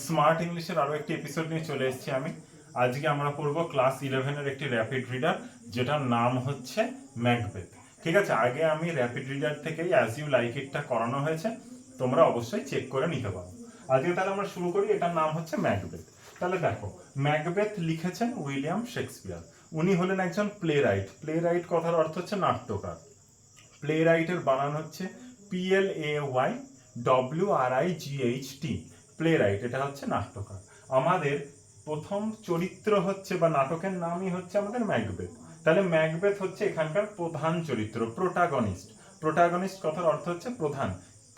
Smart ইংলিশের আরও একটি এপিসোড নিয়ে চলে এসেছি আমি। আজকে আমরা পড়বো ক্লাস 11-এর একটি র্যাপিড রিডার, যেটার নাম হচ্ছে ম্যাকবেথ। ঠিক আছে, আগে আমি র্যাপিড রিডার থেকেই অ্যাজ ইউ লাইক ইটটা করানো হয়েছে, তোমরা অবশ্যই চেক করে নিতে পারো। আজকে তাহলে আমরা শুরু করি। এটার নাম হচ্ছে ম্যাকবেথ। তাহলে দেখো, ম্যাকবেথ লিখেছেন উইলিয়াম শেক্সপিয়ার। উনি হলেন একজন প্লে রাইট। প্লে রাইট কথার অর্থ হচ্ছে নাট্যকার। প্লে রাইটের বানান হচ্ছে PLAYWRIGHT, প্লে রাইট। এটা হচ্ছে নাট্যকার। আমাদের প্রথম চরিত্র হচ্ছে বা নাটকের নামই হচ্ছে আমাদের ম্যাকবেথ। তাহলে ম্যাকবেথ হচ্ছে এখানকার প্রধান চরিত্র, প্রোটাগনিস্ট। প্রোটাগনিস্ট কথার অর্থ হচ্ছে প্রধান,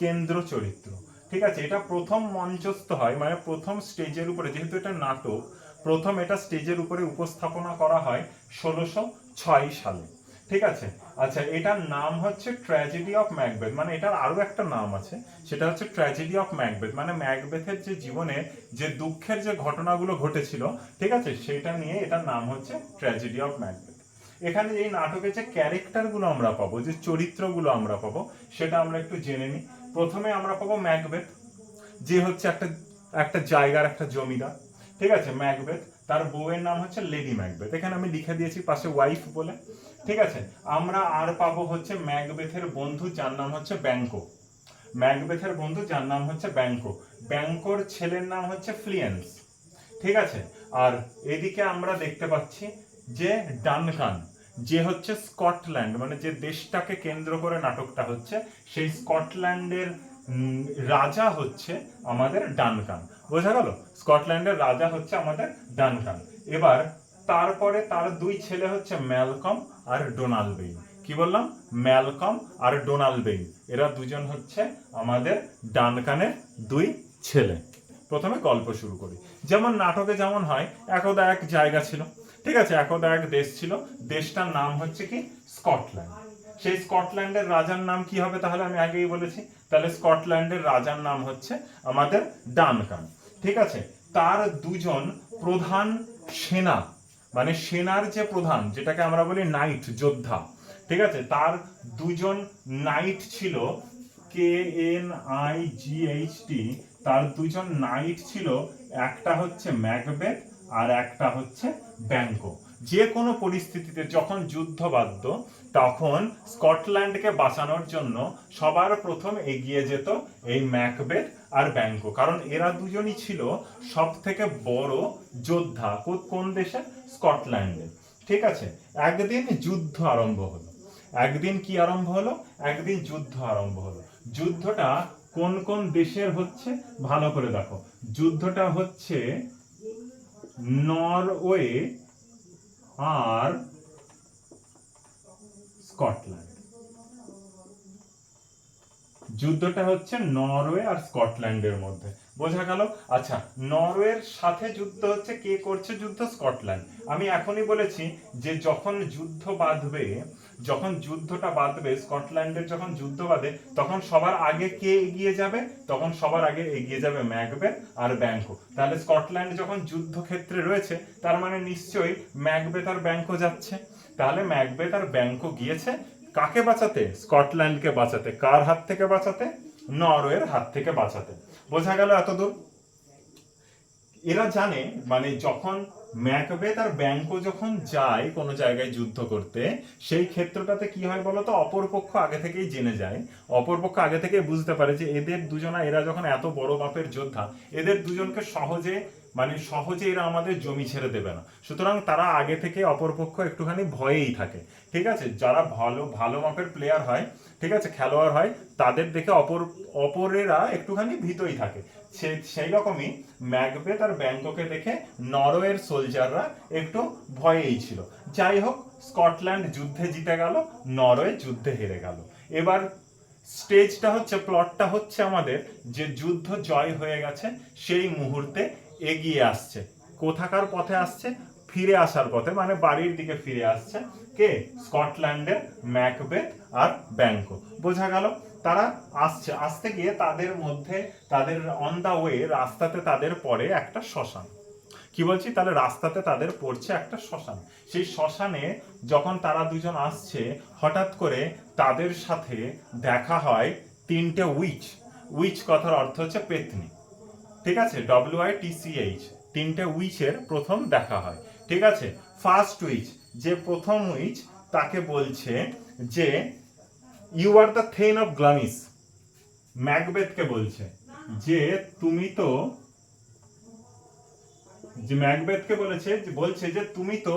কেন্দ্র চরিত্র। ঠিক আছে, এটা প্রথম মঞ্চস্থ হয়, মানে প্রথম স্টেজের উপরে, যেহেতু এটা নাটক, প্রথম এটা স্টেজের উপরে উপস্থাপনা করা হয় 1606 সালে। ঠিক আছে, আচ্ছা, এটার নাম হচ্ছে ট্র্যাজেডি অফ ম্যাকবেথ। মানে এটার আরো একটা নাম আছে, সেটা হচ্ছে ট্র্যাজেডি অফ ম্যাকবেথ। মানে ম্যাকবেথের যে জীবনে যে দুঃখের যে ঘটনাগুলো ঘটেছিল, ঠিক আছে, সেটা নিয়ে এটার নাম হচ্ছে ট্র্যাজেডি অফ ম্যাকবেথ। এখানে এই নাটকে যে ক্যারেক্টারগুলো আমরা পাবো, যে চরিত্রগুলো আমরা পাবো, সেটা আমরা একটু জেনে নিই। প্রথমে আমরা পাবো ম্যাকবেথ, যে হচ্ছে একটা একটা জায়গার একটা জমিদার। ঠিক আছে, ম্যাকবেথ। তার বউয়ের নাম হচ্ছে লেডি ম্যাকবেথ, এখানে আমি লিখে দিয়েছি পাশে ওয়াইফ বলে। ঠিক আছে, আমরা আর পাবো হচ্ছে ম্যাকবেথের বন্ধু, যার নাম হচ্ছে ব্যাংকো। ম্যাকবেথের বন্ধু যার নাম হচ্ছে ব্যাংকো। ব্যাংকোর ছেলের নাম হচ্ছে ফ্লিয়েন্স। ঠিক আছে, আর এদিকে আমরা দেখতে পাচ্ছি যে ডানকান, যে হচ্ছে স্কটল্যান্ড, মানে যে দেশটাকে কেন্দ্র করে নাটকটা হচ্ছে, সেই স্কটল্যান্ডের রাজা হচ্ছে আমাদের ডানকান। বোঝা গেল? স্কটল্যান্ডের রাজা হচ্ছে আমাদের ডানকান। এবার তারপরে তার দুই ছেলে হচ্ছে ম্যালকম আর ডোনাল্ড বেইন। কি বললাম? ম্যালকম আর ডোনাল্ড বেইন, এরা দুজন হচ্ছে আমাদের ডানকানের দুই ছেলে। প্রথমে গল্প শুরু করি। যেমন নাটকে যেমন হয়, একদা এক জায়গা ছিল। ঠিক আছে, একদা এক দেশ ছিল, দেশটার নাম হচ্ছে কি? স্কটল্যান্ড। সেই স্কটল্যান্ডের রাজার নাম কি হবে? তাহলে আমি আগেই বলেছি, তাহলে স্কটল্যান্ডের রাজার নাম হচ্ছে আমাদের ডানকান। ঠিক আছে, তার দুজন প্রধান সেনা, মানে সেনার যে প্রধান, যেটাকে আমরা বলি নাইট, যোদ্ধা। ঠিক আছে, তার দুজন নাইট ছিল, KNIGHT। তার দুজন নাইট ছিল, একটা হচ্ছে ম্যাকবেথ আর একটা হচ্ছে ব্যাংকো। যে কোনো পরিস্থিতিতে যখন যুদ্ধ বাধ্য, তখন স্কটল্যান্ডকে বাঁচানোর জন্য সবার প্রথম এগিয়ে যেত এই ম্যাকবেথ আর ব্যাংকো, কারণ এরা দুজনই ছিল সব থেকে বড় যোদ্ধা। কোন দেশে? স্কটল্যান্ডে। ঠিক আছে, একদিন যুদ্ধ আরম্ভ হলো। একদিন কি আরম্ভ হলো? একদিন যুদ্ধ আরম্ভ হলো। যুদ্ধটা কোন কোন দেশের হচ্ছে ভালো করে দেখো। যুদ্ধটা হচ্ছে নরওয়ে আর স্কটল্যান্ড। যুদ্ধটা হচ্ছে নরওয়ে আর স্কটল্যান্ডের মধ্যে। বোঝা গেল? আচ্ছা, নরওয়ের সাথে যুদ্ধ হচ্ছে, কে করছে যুদ্ধ? স্কটল্যান্ড। আমি এখনই বলেছি যে যখন যুদ্ধ বাঁধবে, যখন যুদ্ধটা বাঁধবে, স্কটল্যান্ডের যখন যুদ্ধ বাঁধে, তখন সবার আগে কে এগিয়ে যাবে? তখন সবার আগে এগিয়ে যাবে ম্যাকবেথ আর ব্যাংকো। তাহলে স্কটল্যান্ড যখন যুদ্ধক্ষেত্রে রয়েছে, তার মানে নিশ্চয়ই ম্যাকবেথ আর ব্যাংকো যাচ্ছে। তাহলে ম্যাকবেথ আর ব্যাংকো গিয়েছে কাকে বাঁচাতে? স্কটল্যান্ডকে বাঁচাতে। কার হাত থেকে বাঁচাতে? নরওয়ের হাত থেকে বাঁচাতে। বোঝা গেল এতদূর? এরা জানে, মানে যখন ম্যাকবেথ আর ব্যাংকো যখন যায় কোনো জায়গায় যুদ্ধ করতে, সেই ক্ষেত্রটাতে কি হয় বলতো? অপরপক্ষ আগে থেকেই জেনে যায়, অপরপক্ষ আগে থেকে বুঝতে পারে যে এদের দুজনা, এরা যখন এত বড় মাপের যোদ্ধা, এদের দুজনকে সহজে, মানে সহজে এরা আমাদের জমি ছেড়ে দেবে না। সুতরাং তারা আগে থেকে অপরপক্ষ একটুখানি ভয়েই থাকে। ঠিক আছে, যারা ভালো ভালো মাপের প্লেয়ার হয়, ঠিক আছে, খেলোয়াড় হয়, তাদের দেখে অপরেরা একটুখানি ভীতই থাকে। সেই রকমই ম্যাকবেথ আর ব্যাংককে দেখে নরওয়ের সোলজাররা একটু ভয়েই ছিল। যাই হোক, স্কটল্যান্ড যুদ্ধে জিতে গেল, নরওয়ে যুদ্ধে হেরে গেল। এবার স্টেজটা হচ্ছে, প্লটটা হচ্ছে আমাদের, যে যুদ্ধ জয় হয়ে গেছে সেই মুহূর্তে এগিয়ে আসছে। কোথাকার পথে আসছে? ফিরে আসার পথে, মানে বাড়ির দিকে ফিরে আসছে কে? স্কটল্যান্ডের ম্যাকবেথ আর ব্যাংকো। বোঝা গেল? তারা আসছে, আসতে গিয়ে তাদের মধ্যে, তাদের অন দা ওয়ে, রাস্তাতে তাদের পড়ে একটা শ্মশান। কি বলছি? তাহলে রাস্তাতে তাদের পড়ছে একটা শ্মশান। সেই শ্মশানে যখন তারা দুজন আসছে, হঠাৎ করে তাদের সাথে দেখা হয় তিনটে উইচ। উইচ কথার অর্থ হচ্ছে পেত্নী। ঠিক আছে, WITCH, তিনটে উইচের প্রথম দেখা হয়। ঠিক আছে, ফার্স্ট উইচ, যে প্রথম উইচ, তাকে বলছে যে you are the thane of Glamis. ম্যাকবেথকে বলছে যে তুমি তো, যে ম্যাকবেথকে বলছে যে তুমি তো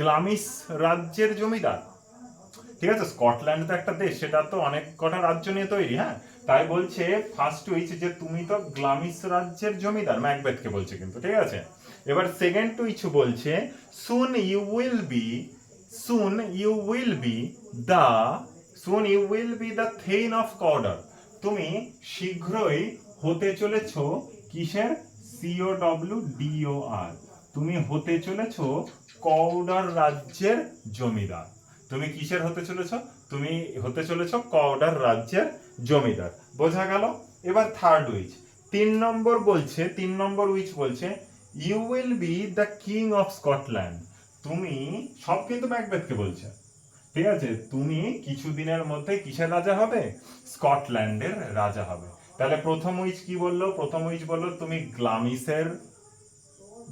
গ্লামিস রাজ্যের জমিদার। ঠিক আছে, স্কটল্যান্ড তো একটা দেশ, সেটা তো অনেক কটা রাজ্য নিয়ে তৈরি, হ্যাঁ, তাই বলছে ফার্স্ট উইচ যে তুমি তো গ্লামিস রাজ্যের জমিদার, ম্যাকবেথকে বলছে কিন্তু। ঠিক আছে, এবার সেকেন্ড উইচ বলছে soon you will be, soon you will be the, soon you will be the thane of Cawdor. তুমি শীঘ্রই হতে চলেছ কিসের, COWDOR, তুমি হতে চলেছ কৌডার রাজ্যের জমিদার। তুমি কিসের হতে চলেছ, তুমি হতে চলেছ কৌডার রাজ্যের জমিদার। বোঝা গেল? এবার থার্ড উইচ, তিন নম্বর উইচ বলছে you will be the king of Scotland. তুমি, সব কিন্তু ম্যাকবেথকে বলছে। ঠিক আছে, তুমি কিছুদিনের মধ্যে কিসের রাজা হবে, স্কটল্যান্ডের রাজা হবে। তাহলে প্রথম উইচ কি বললো, প্রথম উইচ বললো তুমি গ্লামিসের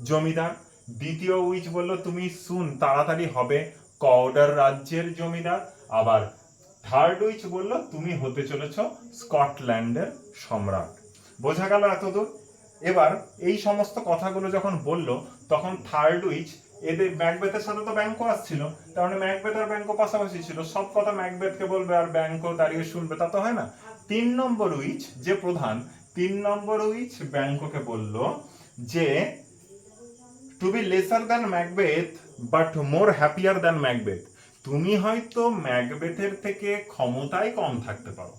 জমিদার। দ্বিতীয় উইচ বললো তুমি সুন, তাড়াতাড়ি হবে কৌডার রাজ্যের জমিদার। আবার থার্ড উইচ বললো তুমি হতে চলেছ স্কটল্যান্ডের সম্রাট। বোঝা গেল এতদূর? এবার এই সমস্ত কথাগুলো যখন বললো, তখন থার্ড উইচ, এদের ম্যাকবেথের সাথে তো ব্যাংকো আসছিল, তার মানে ম্যাকবেথ আর ব্যাংকো পাশাপাশি ছিল, সব কথা ম্যাকবেথকে বলবে আর ব্যাংকো দাঁড়িয়ে শুনবে, তা তো হয় না। তিন নম্বর উইচ যে প্রধান, তিন নম্বর উইচ ব্যাংকোকে বলল যে to be lesser than Macbeth but more happier than Macbeth. তুমি হয়তো ম্যাকবেথের থেকে ক্ষমতায় কম থাকতে পারো,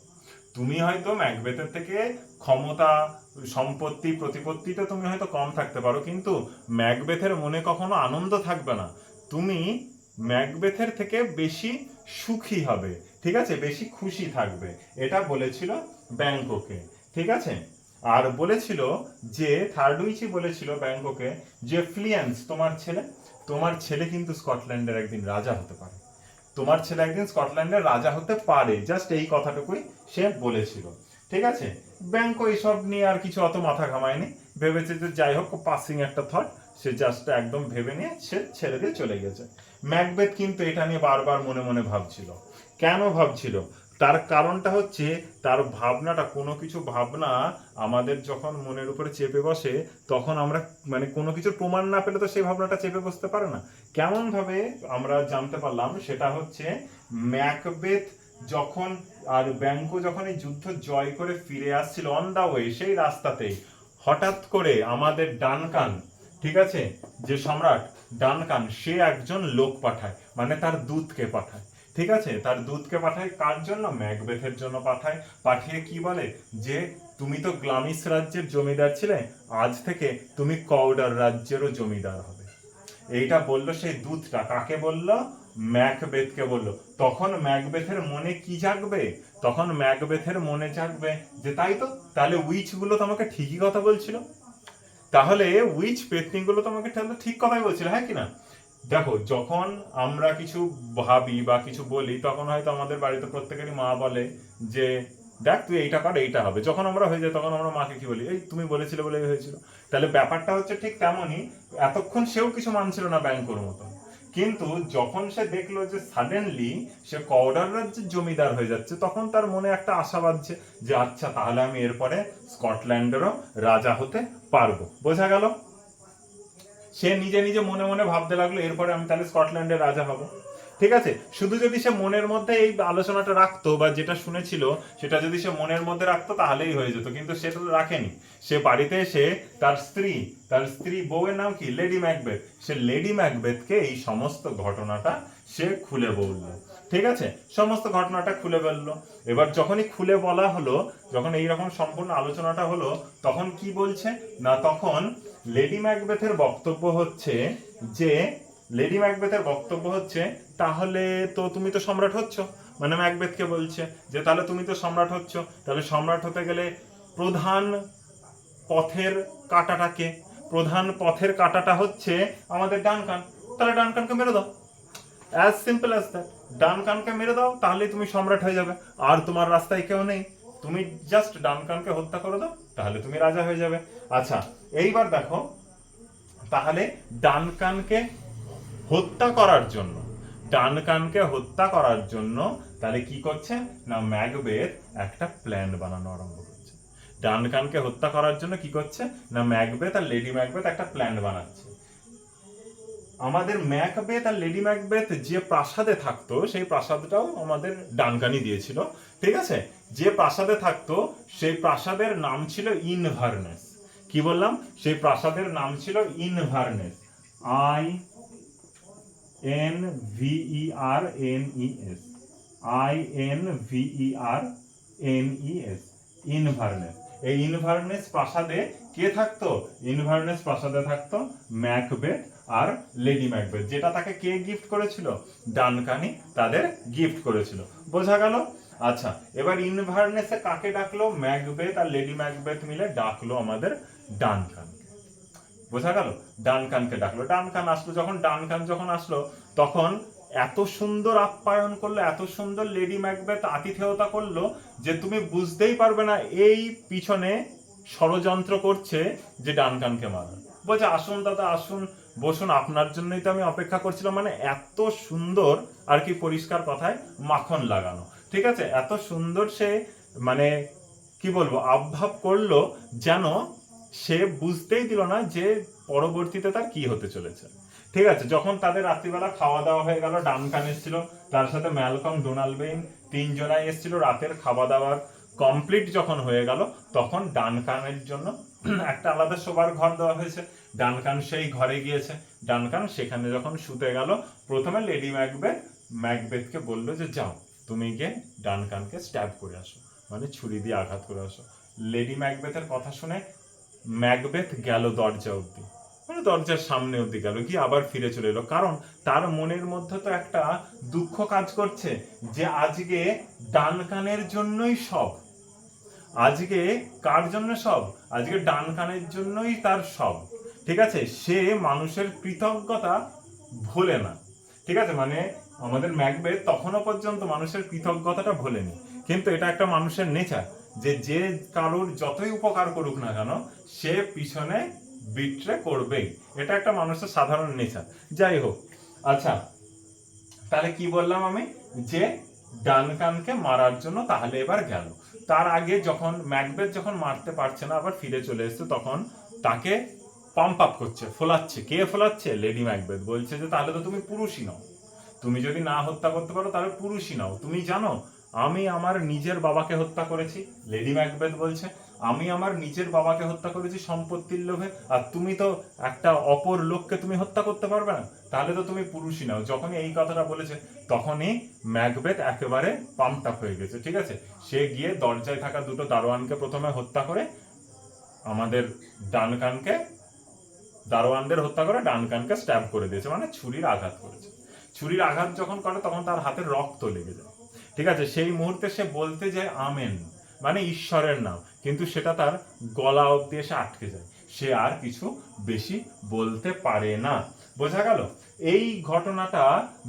তুমি হয়তো ম্যাকবেথের থেকে ক্ষমতা, সম্পত্তি, প্রতিপত্তিতে তুমি হয়তো কম থাকতে পারো, কিন্তু ম্যাকবেথের মনে কখনো আনন্দ থাকবে না। তুমি ম্যাকবেথের থেকে বেশি সুখী হবে, ঠিক আছে, বেশি খুশি থাকবে। এটা বলেছিল ব্যাংকোকে। ঠিক আছে, আর বলেছিল যে থার্ড উইচই বলেছিল ব্যাংকোকে যে ফ্লিয়েন্স, তোমার ছেলে কিন্তু স্কটল্যান্ডের একদিন রাজা হতে পারে, তোমার ছেলে একদিন স্কটল্যান্ডের রাজা হতে পারে, জাস্ট এই কথাটুকুই সে বলেছিল। ঠিক আছে, ব্যাংকো এইসব নিয়ে আর কিছু অত মাথা ঘামায়নি, ভেবেছে যে যাই হোক পাসিং একটা থট, সে জাস্ট একদম ভেবে নিয়ে সে ছেড়ে দিয়ে চলে গেছে। ম্যাকবেথ কিন্তু এটা নিয়ে বারবার মনে মনে ভাবছিল। কেন ভাবছিল? তার কারণটা হচ্ছে তার ভাবনাটা, কোনো কিছু ভাবনা আমাদের যখন মনের উপরে চেপে বসে, তখন আমরা মানে কোনো কিছুর প্রমাণ না পেলে তো সেই ভাবনাটা চেপে বসতে পারে না। কেমন ভাবে আমরা জানতে পারলাম, সেটা হচ্ছে ম্যাকবেথ যখন আর ব্যাংকো যখন এই যুদ্ধ জয় করে ফিরে আসছিল অন দা ওয়ে, সেই রাস্তাতেই হঠাৎ করে আমাদের ডানকান, ঠিক আছে, যে সম্রাট ডানকান, সে একজন লোক পাঠায়, মানে তার দূতকে পাঠায়। ঠিক আছে, তার দূতকে পাঠায় কার জন্য, ম্যাকবেথের জন্য পাঠায়। পাঠিয়ে কি বলে যে তুমি তো গ্লামিস রাজ্যের জমিদার ছিলে, আজ থেকে তুমি কৌডার রাজ্যেরও জমিদার হবে। এইটা বললো সেই দূতটা, কাকে বললো, ম্যাকবেথকে বললো। তখন ম্যাকবেথের মনে কি জাগবে, তখন ম্যাকবেথের মনে জাগবে যে তাই তো, তাহলে উইচ গুলো তো আমাকে ঠিকই কথা বলছিল, তাহলে উইচ পেটনিং গুলো তো আমাকে ঠিক কথাই বলছিল, হ্যাঁ কিনা। দেখো, যখন আমরা কিছু ভাবি বা কিছু বলি, তখন হয়তো আমাদের বাড়িতে প্রত্যেকেরই মা বলে যে দেখ তুই এইটা কর, এইটা হবে। যখন আমরা হয়ে যায়, তখন আমরা মাকে কি বলি, এই তুমি বলেছিলে বলে হয়েছিল। তাহলে ব্যাপারটা হচ্ছে ঠিক তেমনই, এতক্ষণ সেও কিছু মানছিল না ব্যাংকোর মতো, কিন্তু যখন সে দেখলো যে সাডেনলি সে কৌডার রাজ্যের জমিদার হয়ে যাচ্ছে, তখন তার মনে একটা আশা বাঁধছে যে আচ্ছা, তাহলে আমি এরপরে স্কটল্যান্ডেরও রাজা হতে পারবো। বোঝা গেল? সে নিজে নিজে মনে মনে ভাবতে লাগলো এরপরে আমি তাহলে স্কটল্যান্ডের রাজা হব। ঠিক আছে, শুধু যদি সে মনের মধ্যে এই আলোচনাটা রাখতো বা যেটা শুনেছিল সেটা যদি সে মনের মধ্যে রাখতো তাহলেই হয়ে যেত, কিন্তু সেটা তো রাখেনি। সে বাড়িতে এসে তার স্ত্রী বউয়ের নাম কি, লেডি ম্যাকবেথ, সে লেডি ম্যাকবেথকে এই সমস্ত ঘটনাটা সে খুলে বলল। ঠিক আছে, সমস্ত ঘটনাটা খুলে বললো। এবার যখনই খুলে বলা হলো, যখন এইরকম সম্পূর্ণ আলোচনাটা হলো, তখন কি বলছে না, তখন লেডি ম্যাকবেথের বক্তব্য হচ্ছে যে, লেডি ম্যাকবেথের বক্তব্য হচ্ছে তাহলে তো তুমি তো সম্রাট হচ্ছ, মানে ম্যাকবেথকে বলছে যে তাহলে তুমি তো সম্রাট হচ্ছ, তাহলে সম্রাট হতে গেলে প্রধান পথের কাঁটাটাকে, প্রধান পথের কাঁটাটা হচ্ছে আমাদের ডানকান, তাহলে ডানকানকে মেরে দাও, অ্যাজ সিম্পল অ্যাজ দ্যাট। ডানকানকে মেরে দাও, তাহলেই তুমি সম্রাট হয়ে যাবে, আর তোমার রাস্তায় কেউ নেই, তুমি জাস্ট ডানকানকে হত্যা করে দাও, তাহলে তুমি রাজা হয়ে যাবে। আচ্ছা, এইবার দেখো, তাহলে ডানকানকে হত্যা করার জন্য, ডানকানকে হত্যা করার জন্য তাহলে কি করছে না, ম্যাকবেথ একটা প্ল্যান বানানো আরম্ভ করছে। ডানকানকে হত্যা করার জন্য কি করছে না, ম্যাকবেথ আর লেডি ম্যাকবেথ একটা প্ল্যান বানাচ্ছে। আমাদের ম্যাকবেথ আর লেডি ম্যাকবেথ যে প্রাসাদে থাকতো সেই প্রাসাদটাও আমাদের ডানকানই দিয়েছিল, ঠিক আছে। যে প্রাসাদে থাকতো সেই প্রাসাদের নাম ছিল ইনভারনেস। কি বললাম, সেই প্রাসাদের নাম ছিল ইনভারনেস, INVERNES, INVERNES, ইনভারনেস। এই ইনভারনেস প্রাসাদে কে থাকতো, ইনভারনেস প্রাসাদে থাকতো ম্যাকবেথ আর লেডি ম্যাকবেথ, যেটা তাকে কে গিফট করেছিল, ডানকানি তাদের গিফট করেছিল। বোঝা গেল? আচ্ছা, এবার ইনভারনেসে কাকে ডাকলো, ম্যাকবেথ আর লেডি ম্যাকবেথ মিলে ডাকলো আমাদের ডানকানকে। বোঝা গেল? ডানকানকে ডাকলো, ডানকান আসলো। ডানকান যখন আসলো তখন এত সুন্দর আপ্যায়ন করলো, এত সুন্দর লেডি ম্যাকবেথ আতিথেয়তা করলো যে তুমি বুঝতেই পারবে না এই পিছনে ষড়যন্ত্র করছে যে ডানকানকে মারা। বলছে আসুন দাদা আসুন, বসুন, আপনার জন্যই তো আমি অপেক্ষা করছিলাম। মানে এত সুন্দর, আর কি পরিষ্কার কথায় মাখন লাগানো, ঠিক আছে, এত সুন্দর সে মানে কি বলবো আবভাব করলো, যেন সে বুঝতেই দিল না যে পরবর্তীতে তার কি হতে চলেছে। ঠিক আছে, যখন তাদের রাত্রিবেলা খাওয়া দাওয়া হয়ে গেল, ডানকান এসেছিল, তার সাথে ম্যালকম, ডোনাল্ডবেইন, তিনজনাই এসেছিল। রাতের খাওয়া দাওয়ার কমপ্লিট যখন হয়ে গেল তখন ডানকানের জন্য একটা আলাদা শোবার ঘর দেওয়া হয়েছে। ডানকান সেই ঘরে গিয়েছে। ডানকান সেখানে যখন শুতে গেল, প্রথমে লেডি ম্যাকবেথকে বললো যে যাও তুমি গিয়ে ডানকানকে স্ট্যাব করে আসো, মানে ছুরি দিয়ে আঘাত করে আসো। লেডি ম্যাকবেথের কথা শুনে ম্যাকবেথ গেল দরজা অব্দি, মানে দরজার সামনে অব্দি গেল, গিয়ে আবার ফিরে চলে এলো। কারণ তার মনের মধ্যে তো একটা দুঃখ কাজ করছে যে আজকে ডানকানের জন্যই সব, আজকে কার জন্য সব, আজকে ডানকানের জন্যই তার সব। ঠিক আছে, সে মানুষের কৃতজ্ঞতা ভোলে না। ঠিক আছে, মানে আমাদের ম্যাকবেথ তখনও পর্যন্ত মানুষের কৃতজ্ঞতাটা ভোলেনি। কিন্তু এটা একটা মানুষের নেচার, যে যে কারোর যতই উপকার করুক না কেন সে পিছনে বিট্রে করবেই। এটা একটা মানুষের সাধারণ নেচার। যাই হোক, আচ্ছা তাহলে কি বললাম আমি, যে ডানকানকে মারার জন্য তাহলে এবার গেল। তার আগে যখন ম্যাকবেথ যখন মারতে পারছে না, আবার ফিরে চলে এসছে, তখন তাকে পাম্প আপ করছে, ফোলাচ্ছে। কে ফোলাচ্ছে? Lady Macbeth. বলছে যে তাহলে তো তুমি পুরুষই নও, তুমি যদি না হত্যা করতে পারো তাহলে পুরুষই নাও। তুমি জানো আমি আমার নিজের বাবাকে হত্যা করেছি, লেডি ম্যাকবেথ বলছে আমি আমার নিজের বাবাকে হত্যা করেছি সম্পত্তির লোভে, আর তুমি তো একটা অপর লোককে তুমি হত্যা করতে পারবে না, তাহলে তো তুমি পুরুষই নাও। যখনই এই কথাটা বলেছে তখনই ম্যাকবেথ একেবারে পাম্পড আপ হয়ে গেছে। ঠিক আছে, সে গিয়ে দরজায় থাকা দুটো দারোয়ানকে প্রথমে হত্যা করে, আমাদের ডানকানকে, দারোয়ানদের হত্যা করে ডানকানকে স্ট্যাব করে দিয়েছে, মানে ছুরির আঘাত করেছে। ছুরির আঘাত যখন করে তখন তার হাতের রক্ত লেগে যায়। ঠিক আছে, সেই মুহূর্তে সে বলতে যায় আমেন, মানে ঈশ্বরের নাম, কিন্তু সেটা তার গলা অব্দি এসে আটকে যায়, সে আর কিছু বেশি বলতে পারে না। বোঝা গেল? এই ঘটনাটা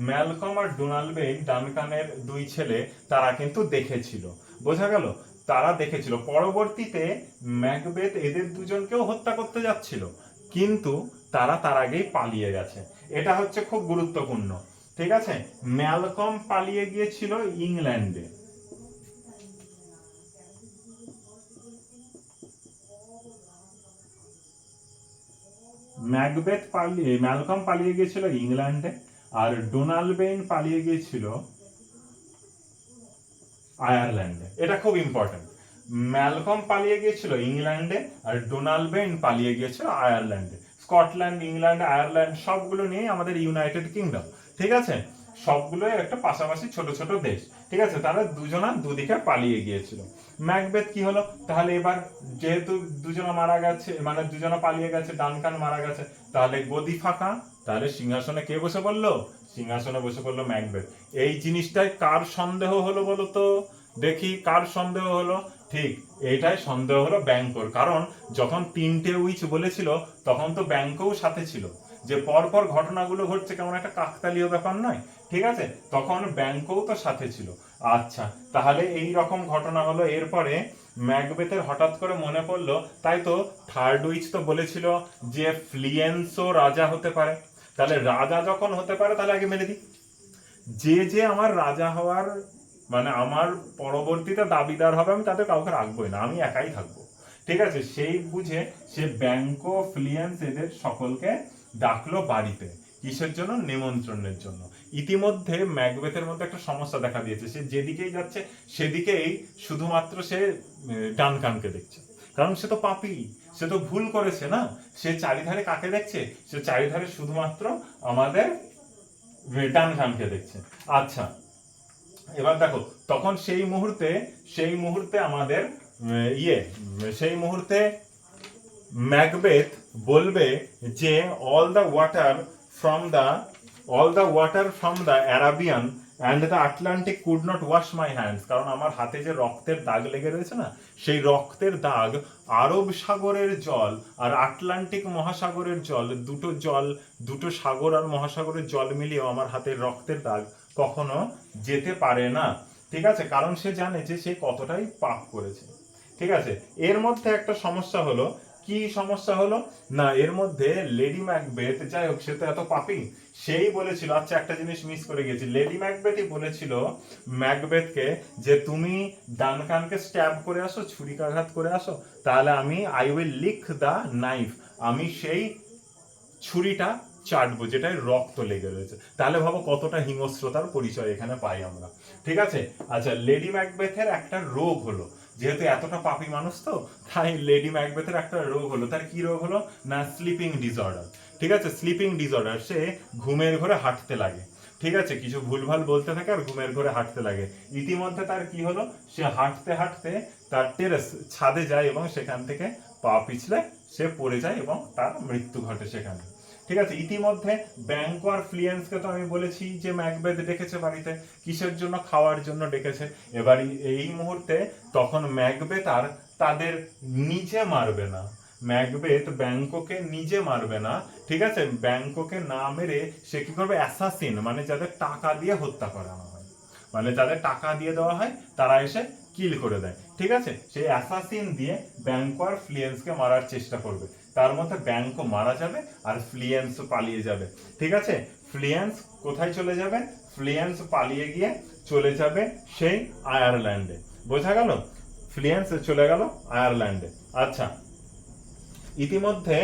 ম্যালকম আর ডোনাল্ডবেইন, ডানকানের দুই ছেলে, তারা কিন্তু দেখেছিল। বোঝা গেল? তারা দেখেছিল। পরবর্তীতে ম্যাকবেথ এদের দুজনকেও হত্যা করতে যাচ্ছিল, কিন্তু তারা তার আগেই পালিয়ে গেছে। এটা হচ্ছে খুব গুরুত্বপূর্ণ। ঠিক আছে, ম্যালকম পালিয়ে গিয়েছিল ইংল্যান্ডে, ম্যালকম পালিয়ে গিয়েছিল ইংল্যান্ডে, আর ডোনাল্ডবেইন পালিয়ে গিয়েছিল আয়ারল্যান্ডে। এটা খুব ইম্পর্টেন্ট। ম্যালকম পালিয়ে গিয়েছিল ইংল্যান্ডে, আর ডোনাল্ডবেইন পালিয়ে গিয়েছিল আয়ারল্যান্ডে। স্কটল্যান্ড, ইংল্যান্ড, আয়ারল্যান্ড সবগুলো নিয়ে আমাদের ইউনাইটেড কিংডম। ঠিক আছে, সবগুলো একটা পাশাপাশি ছোট ছোট দেশ। ঠিক আছে, তারা দুজনা দুদিকে পালিয়ে গিয়েছিল। ম্যাকবেথ কি হলো, তাহলে এবার যেহেতু দুজনা মারা গেছে, মানে দুজনা পালিয়ে গেছে, ডানকান মারা গেছে, তাহলে গদি ফাঁকা, তাহলে সিংহাসনে কে বসে পড়লো? সিংহাসনে বসে পড়লো ম্যাকবেথ। এই জিনিসটাই কার সন্দেহ হলো বলো তো দেখি, কার সন্দেহ হলো? ঠিক এইটাই সন্দেহ হলো ব্যাংকোর। কারণ যখন তিনটে উইচ বলেছিল তখন তো ব্যাংকও সাথে ছিল, যে পরপর ঘটনাগুলো ঘটছে, কেমন একটা কাকতালীয় ব্যাপার নয়? ঠিক আছে, তখন ব্যাংকও তো সাথে ছিল। আচ্ছা, তাহলে এই রকম ঘটনা হলো। এরপরে ম্যাকবেথের হঠাৎ করে মনে পড়লো, তাই তো থার্ড উইচ তো বলেছিল যে ফ্লিয়েন্সও রাজা হতে পারে, তাহলে রাজা যখন হতে পারে তাহলে আগে মেরে দিই। যে যে আমার রাজা হওয়ার মানে আমার পরবর্তীতে দাবিদার হবে, আমি তাদের কাউকে রাখবোই না, আমি একাই থাকবো। ঠিক আছে, সেই বুঝে সে ব্যাংকো ফ্লিয়েন্স এদের সকলকে ডাকলো বাড়িতে। কিসের জন্য? নিমন্ত্রণের জন্য। ইতিমধ্যে ম্যাকবেথের মধ্যে একটা সমস্যা দেখা দিয়েছে, সে যেদিকেই যাচ্ছে সেদিকেই শুধুমাত্র সে ডানকানকে দেখছে, কারণ সে তো পাপী, সে তো ভুল করেছে না। সে চারিধারে কাকে দেখছে? সে চারিধারে শুধুমাত্র আমাদের ডানকানকে দেখছে। আচ্ছা, এবার দেখো, তখন সেই মুহূর্তে আমাদের সেই মুহূর্তে ম্যাকবেথ বলবে যে all the water from the Arabian and the Atlantic could not wash my hands. কারণ আমার হাতে যে রক্তের দাগ লেগে রয়েছে না, সেই রক্তের দাগ আরব সাগরের জল আর আটলান্টিক মহাসাগরের জল, দুটো সাগর আর মহাসাগরের জল মিলিয়েও আমার হাতের রক্তের দাগ কখনো যেতে পারে না। ঠিক আছে, কারণ সে জানে যে সে কতটাই পাপ করেছে। ঠিক আছে, এর মধ্যে একটা সমস্যা হলো। কি সমস্যা হলো না, এর মধ্যে লেডি ম্যাকবেথ, যাই হোক সে তো এত পাপী, সেই বলেছিল, আচ্ছা একটা জিনিস মিস করে গেছি, লেডি ম্যাকবেথই বলেছিল ম্যাকবেথকে যে তুমি ডানকানকে স্ট্যাব করে আসো, ছুরিকাঘাত করে আসো, তাহলে I will leak the knife, আমি সেই ছুরিটা চাটবো যেটায় রক্ত লেগে রয়েছে। তাহলে ভাবো কতটা হিংস্রতার পরিচয় এখানে পাই আমরা। ঠিক আছে, আচ্ছা লেডি ম্যাকবেথের একটা রোগ হলো, যেহেতু এতটা পাপী মানুষ তো, তাই লেডি ম্যাকবেথের একটা রোগ হলো। তার কি রোগ হলো না, স্লিপিং ডিসঅর্ডার। ঠিক আছে, স্লিপিং ডিসঅর্ডার, সে ঘুমের ঘরে হাঁটতে লাগে। ঠিক আছে, কিছু ভুলভাল বলতে থাকে আর ঘুমের ঘরে হাঁটতে লাগে। ইতিমধ্যে তার কি হলো, সে হাঁটতে হাঁটতে তার ছাদে যায় এবং সেখান থেকে পা পিছলে সে পড়ে যায় এবং তার মৃত্যু ঘটে সেখানে। ঠিক আছে, ইতিমধ্যে ব্যাংকো আর ফ্লিয়েন্সকে তো আমি বলেছি যে ম্যাকবেথ ডেকেছে বাড়িতে, কিসের জন্য? খাওয়ার জন্য ডেকেছে। এবার এই মুহূর্তে তখন ম্যাকবেথ আর তাদের নিজে মারবে না, ম্যাকবেথ ব্যাংকোকে নিজে মারবে না। ঠিক আছে, ব্যাংকোকে না মেরে সে কি করবে, অ্যাসাসিন মানে যাদের টাকা দিয়ে হত্যা করানো হয়, মানে যাদের টাকা দিয়ে দেওয়া হয় তারা এসে কিল করে দেয়। ঠিক আছে, সেই অ্যাসাসিন দিয়ে ব্যাংকো আর ফ্লিয়েন্সকে মারার চেষ্টা করবে। তার মধ্যে ব্যাংকো মারা যাবে আর ফ্লিয়েন্স পালিয়ে যাবে। ঠিক আছে, ফ্লিয়েন্স কোথায় চলে যাবে? ফ্লিয়েন্স পালিয়ে গিয়ে চলে যাবে সেই আয়ারল্যান্ডে। বোঝা গেল? ফ্লিয়েন্স চলে গেল আয়ারল্যান্ডে। আচ্ছা, ইতিমধ্যে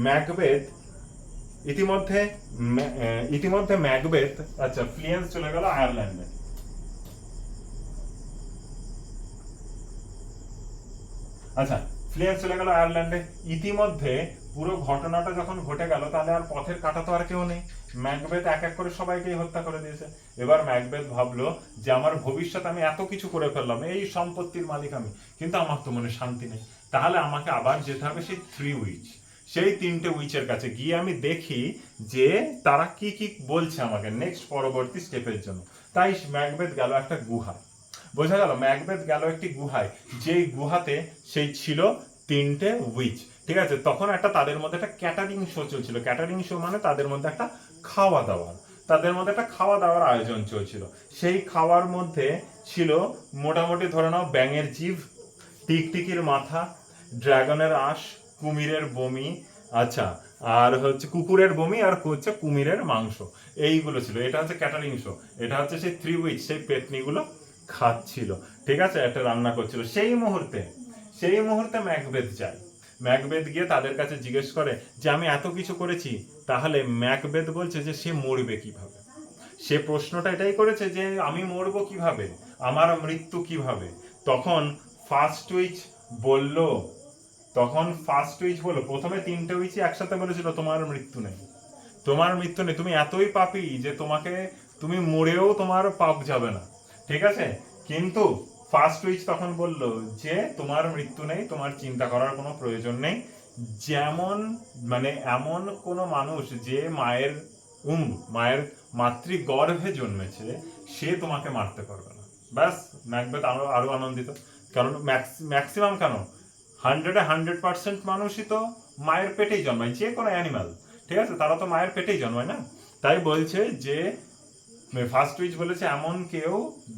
ম্যাকবেথ ইতিমধ্যে ম্যাকবেথ, আচ্ছা ফ্লিয়েন্স চলে গেল আয়ারল্যান্ডে। আচ্ছা, ফ্লিয়েন্স চলে গেল আয়ারল্যান্ডে। ইতিমধ্যে পুরো ঘটনাটা যখন ঘটে গেল, তাহলে আর পথের কাটা তো আর কেউ নেই, ম্যাকবেথ এক এক করে সবাইকেই হত্যা করে দিয়েছে। এবার ম্যাকবেথ ভাবলো যে আমার ভবিষ্যৎ, আমি এত কিছু করে ফেললাম, এই সম্পত্তির মালিক আমি, কিন্তু আমার তো মনে শান্তি নেই। তাহলে আমাকে আবার যেতে হবে সেই তিনটে উইচের কাছে গিয়ে আমি দেখি যে তারা কি কি বলছে আমাকে নেক্সট পরবর্তী স্টেপের জন্য। তাই ম্যাকবেথ গেল একটা গুহা। বোঝা গেল, ম্যাকবেথ গেল একটি গুহায়, যেই গুহাতে সেই ছিল তিনটে উইচ। ঠিক আছে, তখন তাদের মধ্যে একটা ক্যাটারিং শো চলছিল। ক্যাটারিং শো মানে তাদের মধ্যে একটা খাওয়া দাওয়ার আয়োজন চলছিল। সেই খাওয়ার মধ্যে ছিল মোটামুটি ধরে নাও ব্যাঙের জিভ, টিকটিকির মাথা, ড্রাগনের আঁশ, কুমিরের বমি, আচ্ছা আর হচ্ছে কুকুরের বমি, আর হচ্ছে কুমিরের মাংস, এইগুলো ছিল। এটা হচ্ছে ক্যাটারিং শো। এটা হচ্ছে সেই থ্রি উইচ, সেই পেতনিগুলো খাচ্ছিল। ঠিক আছে, একটা রান্না করছিল। সেই মুহূর্তে ম্যাকবেথ যায়। ম্যাকবেথ গিয়ে তাদের কাছে জিজ্ঞেস করে যে আমি এত কিছু করেছি, তাহলে ম্যাকবেথ বলছে যে সে মরবে কিভাবে। সে প্রশ্নটা এটাই করেছে যে আমি মরবো কিভাবে, আমার মৃত্যু কিভাবে। তখন ফার্স্ট উইচ বলল, প্রথমে তিনটে উইচই একসাথে বলেছিল তোমার মৃত্যু নেই, তুমি এতই পাপী যে তুমি মরেও তোমার পাপ যাবে না। ঠিক আছে, কিন্তু ফার্স্ট উইচ তখন বলল যে তোমার মৃত্যু নেই, তোমার চিন্তা করার কোনো প্রয়োজন নেই। যেমন মানে এমন কোনো মানুষ যে মায়ের মাতৃগর্ভে জন্মেছে, সে তোমাকে মারতে পারবে না। ব্যাস, ম্যাকবেথ আরো আনন্দিত, কারণ ম্যাক্সিমাম কেন 100% মানুষই তো মায়ের পেটেই জন্মায়, যে কোনো অ্যানিমাল। ঠিক আছে, তারা তো মায়ের পেটেই জন্মায় না। তাই বলছে যে ফার্স্ট উইচ বলেছে এমন কেউ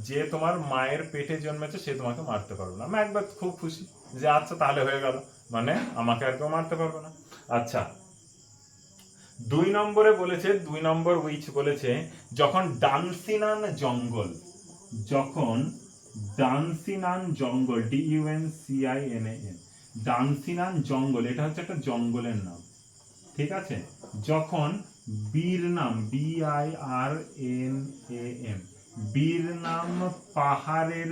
যে তোমার মায়ের পেটে জন্মেছে সে তোমাকে মারতে পারবে না। ম্যাকবেথ খুব খুশি যে আচ্ছা তাহলে হয়ে গেল, মানে আমাকে আর কেউ মারতে পারবে না। আচ্ছা 2 নম্বরে বলেছে, 2 নম্বর উইচ বলেছে যখন ডানসিনান জঙ্গল, যখন ডানসিনান জঙ্গল DUNCINAN ডানসিনান জঙ্গল, এটা হচ্ছে একটা জঙ্গলের নাম, ঠিক আছে। যখন বীরনাম BIRNAM বীরনাম পাহাড়ের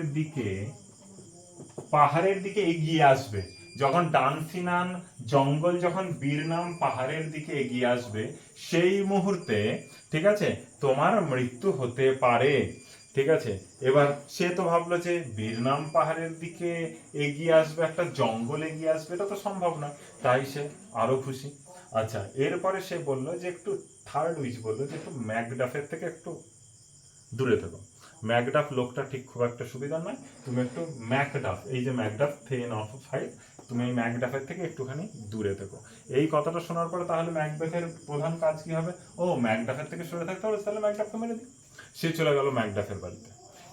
দিকে এগিয়ে আসবে, যখন ডানসিনান জঙ্গল যখন বীরনাম পাহাড়ের দিকে এগিয়ে আসবে সেই মুহূর্তে, ঠিক আছে, তোমার মৃত্যু হতে পারে, ঠিক আছে। এবার সে তো ভাবলো যে বীরনাম পাহাড়ের দিকে এগিয়ে আসবে, একটা জঙ্গল এগিয়ে আসবে, এটা তো সম্ভব না, তাই সে আরো খুশি। আচ্ছা এরপরে সে বললো যে একটু থার্ড উইচ বললো যে একটু ম্যাকডাফের থেকে একটু দূরে থেকো। ম্যাকডাফ লোকটা ঠিক খুব একটা সুবিধা নয়, তুমি একটু ম্যাকডাফ, এই যে ম্যাকডাফ 10/5, তুমি এই ম্যাকডাফের থেকে একটুখানি দূরে থেকো। এই কথাটা শোনার পরে তাহলে ম্যাকবেথের প্রধান কাজ কি হবে? ও ম্যাকডাফের থেকে সরে থাকতে হবে, তাহলে ম্যাকডাফকে মেরে দিই। সে চলে গেল ম্যাকডাফের বাড়িতে।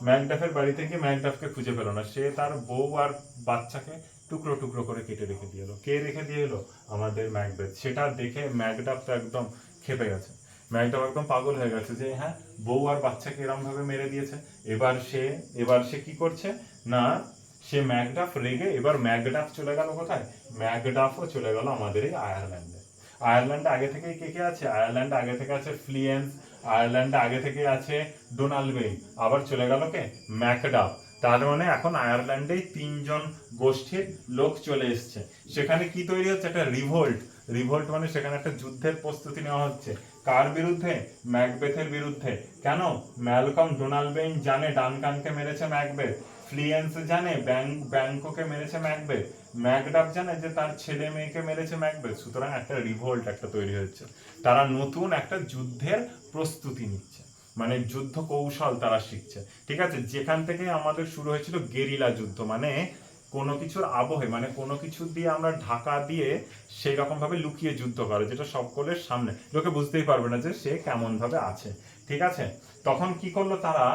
ম্যাকডাফের বাড়িতে গিয়ে ম্যাকডাফকে খুঁজে পেল না, সে তার বউ আর বাচ্চাকে টুকরো টুকরো করে কেটে রেখে দিয়ে এলো। কে রেখে দিয়ে এলো? আমাদের ম্যাকবেথ। সেটা দেখে ম্যাকডাফ তো একদম খেপে গেছে, ম্যাকডাফ একদম পাগল হয়ে গেছে যে হ্যাঁ বউ আর বাচ্চাকে এরম ভাবে মেরে দিয়েছে। এবার সে কি করছে না, সে ম্যাকডাফ রেগে, এবার ম্যাকডাফ চলে গেল কোথায়? ম্যাকডাফও চলে গেল আমাদের এই আয়ারল্যান্ডে। আয়ারল্যান্ডে আগে থেকে কে কে আছে? আয়ারল্যান্ডে আগে থেকে আছে ফ্লিয়েন্স, আয়ারল্যান্ডে আগে থেকে আছে ডোনাল্ড বেইন, আবার চলে গেল কে? ম্যাকডাফ। তার মানে এখন আয়ারল্যান্ডে 3জন গোষ্ঠীর লোক চলে এসছে। সেখানে কি তৈরি হচ্ছে? একটা রিভোল্ট। রিভোল্ট মানে সেখানে একটা যুদ্ধের প্রস্তুতি নেওয়া হচ্ছে। কার বিরুদ্ধে? ম্যাকবেথের বিরুদ্ধে। কেন? ম্যালকম ডোনাল্ড বেইন জানে ডানকানকে মেরেছে ম্যাকবেথ, ফ্লিয়েন্স জানে ব্যাংককে মেরেছে ম্যাকবেথ, ম্যাকডাফ জানে যে তার ছেলে মেয়েকে মেরেছে ম্যাকবেথ। সুতরাং একটা রিভোল্ট একটা তৈরি হচ্ছে, তারা নতুন একটা যুদ্ধের প্রস্তুতি নিচ্ছে, মানে যুদ্ধ কৌশল তারা শিখছে, ঠিক আছে। যেখান থেকে আমাদের শুরু হয়েছিল গেরিলা যুদ্ধ, মানে কোনো কিছুর আবহে, মানে কোনো কিছু দিয়ে আমরা ঢাকা দিয়ে সেই রকম ভাবে লুকিয়ে যুদ্ধ করে, যেটা সকলের সামনে লোকে বুঝতেই পারবে না যে সে কেমন ভাবে আছে, ঠিক আছে। তখন কি করলো তারা?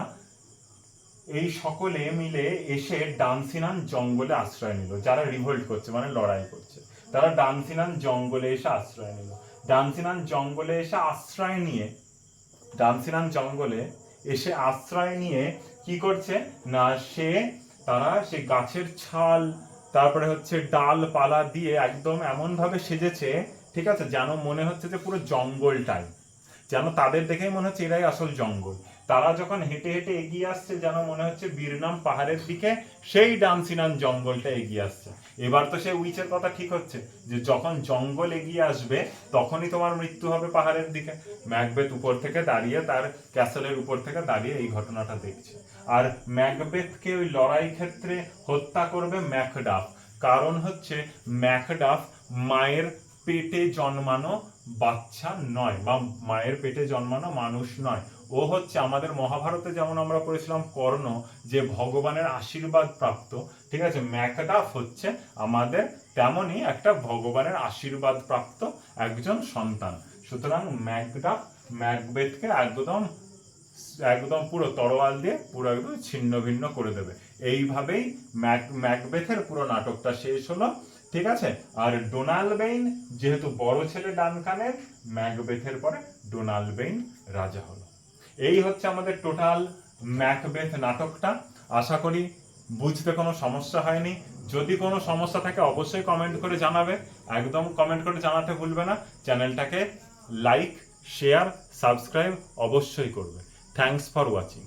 এই সকলে মিলে এসে ডানসিনান জঙ্গলে আশ্রয় নিল। যারা রিভোল্ট করছে মানে লড়াই করছে, তারা ডানসিনান জঙ্গলে এসে আশ্রয় নিল। ডানসিনান জঙ্গলে এসে আশ্রয় নিয়ে, ডানসিনান জঙ্গলে এসে আশ্রয় নিয়ে কি করছে না, তারা সে গাছের ছাল, তারপরে হচ্ছে ডালপালা দিয়ে একদম এমন ভাবে সেজেছে, ঠিক আছে, যেন মনে হচ্ছে যে পুরো জঙ্গলটাই, যেন তাদের দেখেই মনে হচ্ছে এরাই আসল জঙ্গল। তারা যখন হেঁটে হেঁটে এগিয়ে আসছে যেন মনে হচ্ছে বীরনাম পাহাড়ের দিকে সেই ডানসিনান জঙ্গলটা এগিয়ে আসছে। এবার তো সে উইচের কথা ঠিক হচ্ছে যে যখন জঙ্গল এগিয়ে আসবে তখনই তোমার মৃত্যু হবে পাহাড়ের দিকে। ম্যাকবেথ উপর থেকে দাঁড়িয়ে, তার ক্যাসেলের উপর থেকে দাঁড়িয়ে এই ঘটনাটা দেখছে। আর ম্যাকবেথকে ওই লড়াই ক্ষেত্রে হত্যা করবে ম্যাকডাফ। কারণ হচ্ছে ম্যাকডাফ মায়ের পেটে জন্মানো বাচ্চা নয়, বা মায়ের পেটে জন্মানো মানুষ নয়। ও হচ্ছে আমাদের মহাভারতে যেমন আমরা পড়েছিলাম কর্ণ যে ভগবানের আশীর্বাদ প্রাপ্ত, ঠিক আছে, ম্যাকডাফ হচ্ছে আমাদের তেমনই একটা ভগবানের আশীর্বাদ প্রাপ্ত একজন সন্তান। সুতরাং ম্যাকডাফ ম্যাকবেথকে একদম একদম পুরো তরোয়াল দিয়ে পুরো একদম ছিন্ন ভিন্ন করে দেবে। এইভাবেই ম্যাকবেথের পুরো নাটকটা শেষ হলো, ঠিক আছে। আর ডোনাল্ড বেইন যেহেতু বড় ছেলে ডানকানের, ম্যাকবেথের পরে ডোনাল্ড বেইন রাজা হলো। এই হচ্ছে আমাদের টোটাল ম্যাকবেথ নাটকটা। আশা করি বুঝতে কোনো সমস্যা হয়নি। যদি কোনো সমস্যা থাকে অবশ্যই কমেন্ট করে জানাবে, একদম কমেন্ট করে জানাতে ভুলবে না। চ্যানেলটাকে লাইক, শেয়ার, সাবস্ক্রাইব অবশ্যই করবে। Thanks for watching.